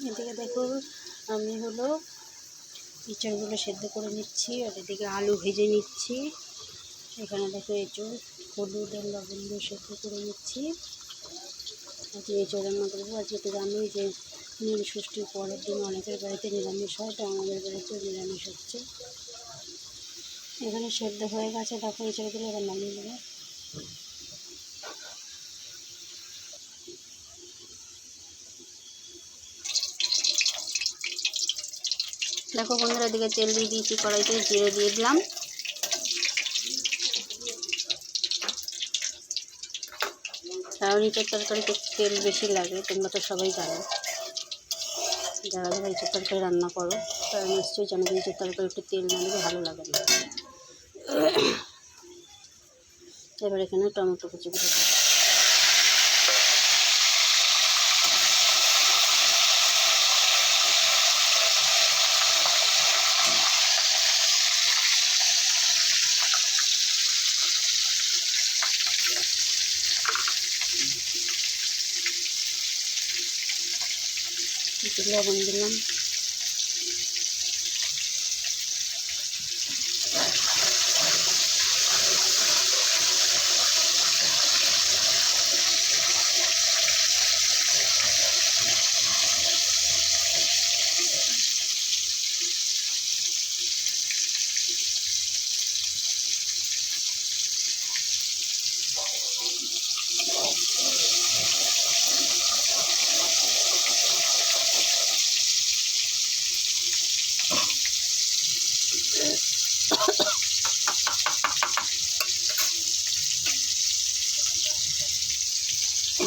এদিকে দেখো আমি হলো এঁচড়গুলো সেদ্ধ করে নিচ্ছি, আর এদিকে আলু ভেজে নিচ্ছি। এখানে দেখো এঁচড় হলুদ আর লবণ দিয়ে সেদ্ধ করে নিচ্ছি। আজকে এঁচড় রান্না করবো। আজকে তো জানোই যে নীল ষষ্ঠীর পরের দিন অনেকের বাড়িতে নিরামিষ হয়, তো আমাদের বাড়িতেও নিরামিষ হচ্ছে। এখানে সেদ্ধ হয়ে গেছে, দেখো এঁচড়গুলো এবার নামিয়ে নেবো। দেখো বন্ধুরা, এদিকে তেল দিয়ে দিয়েছি, কড়াইতে জিরে দিয়ে দিলাম। কারণ এঁচড় তরকারিতে তেল বেশি লাগে, তোমরা তো সবাই জানো। যারা যারা এঁচড় তরকারি রান্না করো তারা নিশ্চয়ই জানো যে এঁচড় তরকারি একটু তেল না দিলে ভালো লাগে না। এবার এখানে টমেটো কুচি দিয়ে দেবো। লবণ দিলাম।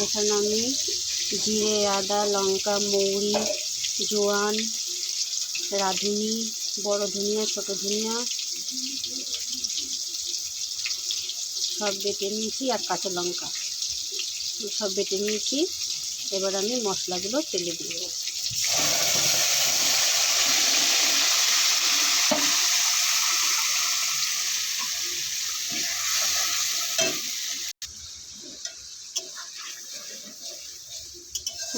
এখানে আমি জিরে, আদা, লঙ্কা, মৌরি, জোয়ান, রাঁধুনি, বড় ধনিয়া, ছোট ধনিয়া সব বেটে নিয়েছি, আর কাঁচা লঙ্কা সব বেটে নিয়েছি। এবার আমি মশলাগুলো তেলে দিয়ে দেবো।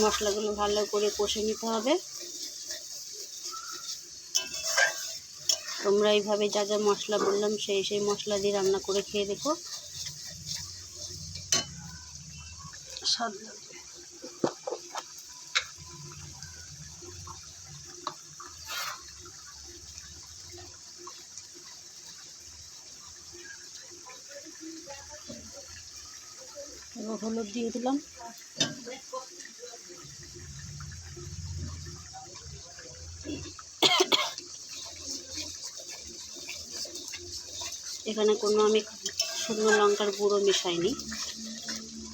মশলাগুলো ভালো করে কষে নিতে হবে। তোমরা এইভাবে যা যা মশলা বললাম সেই মশলা দিয়ে রান্না করে খেয়ে দেখো, স্বাদ লাগবে। এবার হলুদ দিয়ে দিলাম। এখানে কোনো আমি শুকনো লঙ্কার গুঁড়ো মেশাইনি,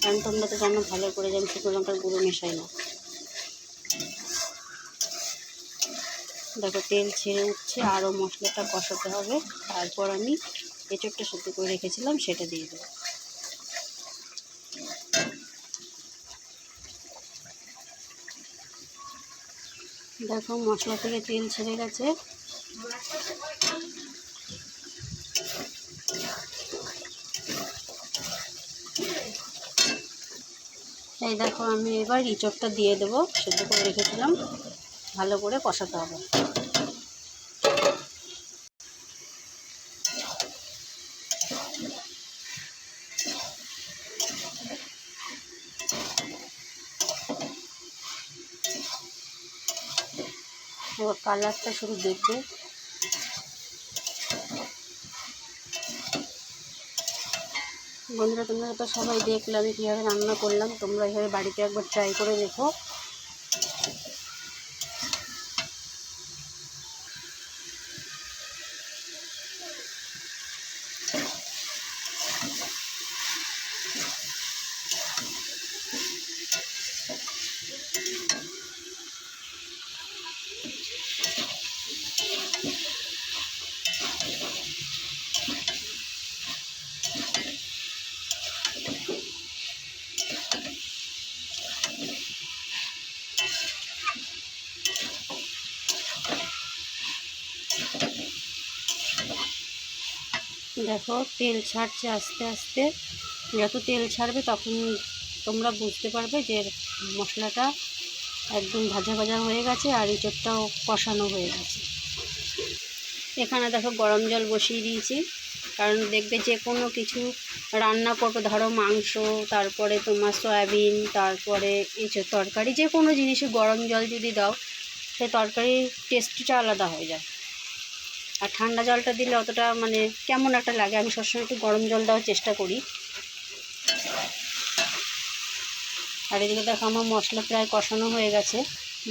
কারণ তোমরা তো জানো ভালো করে যে আমি শুকনো লঙ্কার গুঁড়ো মেশাই না। দেখো তেল ছেড়ে উঠছে, আরও মশলাটা কষাতে হবে। তারপর আমি এঁচড়টা সেদ্ধ করে রেখেছিলাম সেটা দিয়ে দেবো। দেখো মশলা থেকে তেল ছেড়ে গেছে। এই দেখো আমি এবার এঁচড়টা দিয়ে দেবো, সেদ্ধ করে রেখেছিলাম। ভালো করে কষাতে হবে। এবার কালারটা শুধু দেখবে। বন্ধুরা, তোমরা তো সবাই দেখলে আমি কীভাবে রান্না করলাম, তোমরা এভাবে বাড়িতে একবার ট্রাই করে দেখো। দেখো তেল ছাড়ছে আস্তে আস্তে। যত তেল ছাড়বে তখন তোমরা বুঝতে পারবে যে মশলাটা একদম ভাজা ভাজা হয়ে গেছে আর এঁচোড়টাও কষানো হয়ে গেছে। এখানে দেখো গরম জল বসিয়ে দিয়েছি, কারণ দেখবে যে কোনো কিছু রান্না করবে, ধরো মাংস, তারপরে তোমার সয়াবিন, তারপরে এঁচোড় তরকারি, যে কোনো জিনিসে গরম জল যদি দাও সে তরকারির টেস্টটা আলাদা হয়ে যায়। আর ঠান্ডা জলটা দিলে অতটা মানে কেমন একটা লাগে। আমি সবসময় একটু গরম জল দেওয়ার চেষ্টা করি। আর এদিকে দেখো আমার মশলা প্রায় কষানো হয়ে গেছে,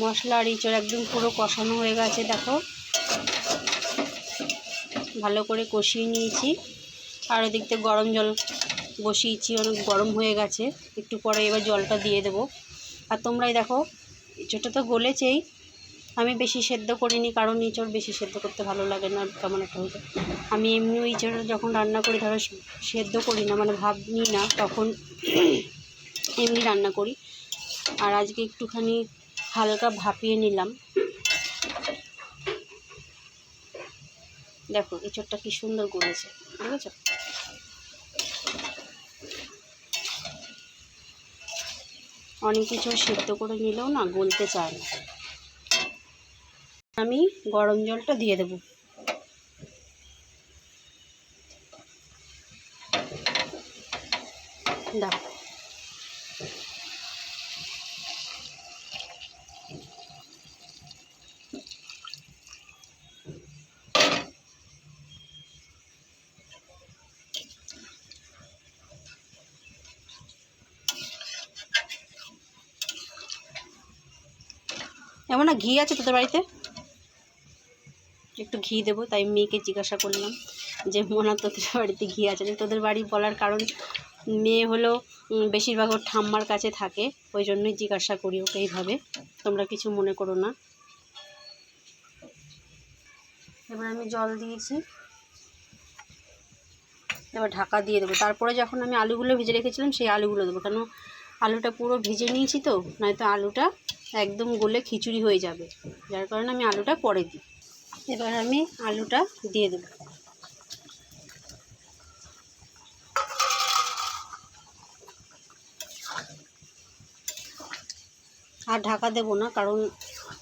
মশলা আর এঁচোড় একদম পুরো কষানো হয়ে গেছে। দেখো ভালো করে কষিয়ে নিয়েছি। আর এদিক থেকে গরম জল বসিয়েছি, অনেক গরম হয়ে গেছে, একটু পরে এবার জলটা দিয়ে দেবো। আর তোমরাই দেখো এঁচোড়টা তো গলেছেই, আমি বেশি সেদ্ধ করিনি, কারণ এঁচোড় বেশি সেদ্ধ করতে ভালো লাগে না, কেমন একটা হয়ে যায়। আমি এমনিও এঁচোড় যখন রান্না করি ধরো সেদ্ধ করি না, মানে ভাব নিই না, তখন এমনি রান্না করি। আর আজকে একটুখানি হালকা ভাপিয়ে নিলাম। দেখো এঁচোড়টা কি সুন্দর গলেছে, বুঝেছো? অনেক কিছু সেদ্ধ করে নিলেও না গলতে চায় না। আমি গরম জলটা দিয়ে দেবো। দেখো এমন না ঘি আছে তোদের বাড়িতে? একটু ঘি দেবো, তাই মেয়েকে জিজ্ঞাসা করলাম যে মোনা তোদের বাড়িতে ঘি আছে? তোদের বাড়ি বলার কারণ মেয়ে হলো বেশিরভাগ ওর ঠাম্মার কাছে থাকে, ওই জন্যই জিজ্ঞাসা করি ওকে এইভাবে, তোমরা কিছু মনে করো না। এবার আমি জল দিয়েছি, এবার ঢাকা দিয়ে দেবো। তারপরে যখন আমি আলুগুলো ভেজে রেখেছিলাম সেই আলুগুলো দেবো, কেন আলুটা পুরো ভেজে নিয়েছি তো, নয়তো আলুটা একদম গলে খিচুড়ি হয়ে যাবে, যার কারণে আমি আলুটা পরে দিই। এবার আমি আলুটা দিয়ে দেবো। আর ঢাকা দেবো না, কারণ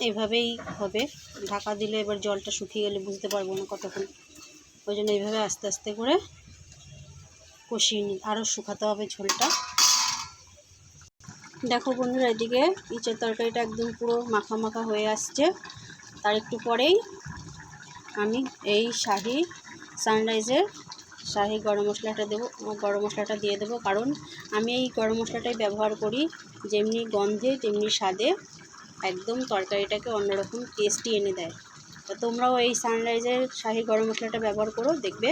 এইভাবেই হবে। ঢাকা দিলে এবার জলটা শুকিয়ে গেলে বুঝতে পারবো না কতক্ষণ, ওই জন্য এইভাবে আস্তে আস্তে করে কষিয়ে নিই, আরও শুকাতে হবে ঝোলটা। দেখো বন্ধুরা, এদিকে ইঁচড় তরকারিটা একদম পুরো মাখা মাখা হয়ে আসছে। তার একটু পরেই আমি এই সানরাইজের শাহি গরম মশলাটা দেবো, গরম মশলাটা দিয়ে দেবো, কারণ আমি এই গরম মশলাটাই ব্যবহার করি, যেমনি গন্ধে তেমনি স্বাদে একদম তরকারিটাকে অন্যরকম টেস্টি এনে দেয়। তো তোমরাও এই সানরাইজের শাহি গরম মশলাটা ব্যবহার করো, দেখবে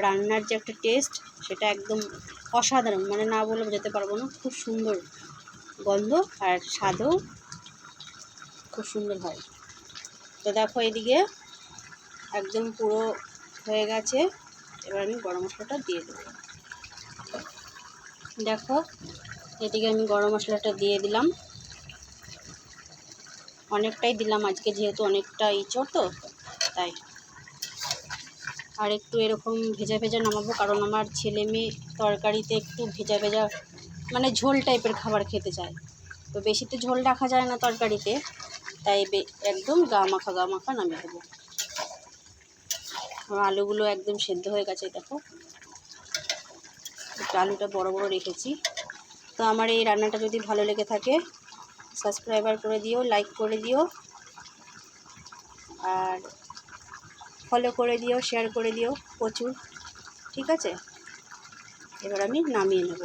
রান্নার যে একটা টেস্ট সেটা একদম অসাধারণ, মানে না বলে বোঝাতে পারবো না, খুব সুন্দর গন্ধ আর স্বাদও খুব সুন্দর হয়। তো দেখো এদিকে একদম পুরো হয়ে গেছে, এবার আমি গরম মশলাটা দিয়ে দেবো। দেখো এদিকে আমি গরম মশলাটা দিয়ে দিলাম, অনেকটাই দিলাম আজকে, যেহেতু অনেকটা ইঁচড় তো তাই। আর একটু এরকম ভেজা ভেজা নামাবো, কারণ আমার ছেলে মেয়ে তরকারিতে একটু ভেজা ভেজা মানে ঝোল টাইপের খাবার খেতে চায়, তো বেশিতে ঝোল রাখা যায় না তরকারিতে, তাই একদম গা মাখা নামিয়ে দেবো। আলুগুলো একদম সেদ্ধ হয়ে গেছে, দেখো একটু আলুটা বড় বড় রেখেছি। তো আমার এই রান্নাটা যদি ভালো লেগে থাকে সাবস্ক্রাইবার করে দিও, লাইক করে দিও, আর ফলো করে দিও, শেয়ার করে দিও প্রচুর, ঠিক আছে? এবার আমি নামিয়ে নেব।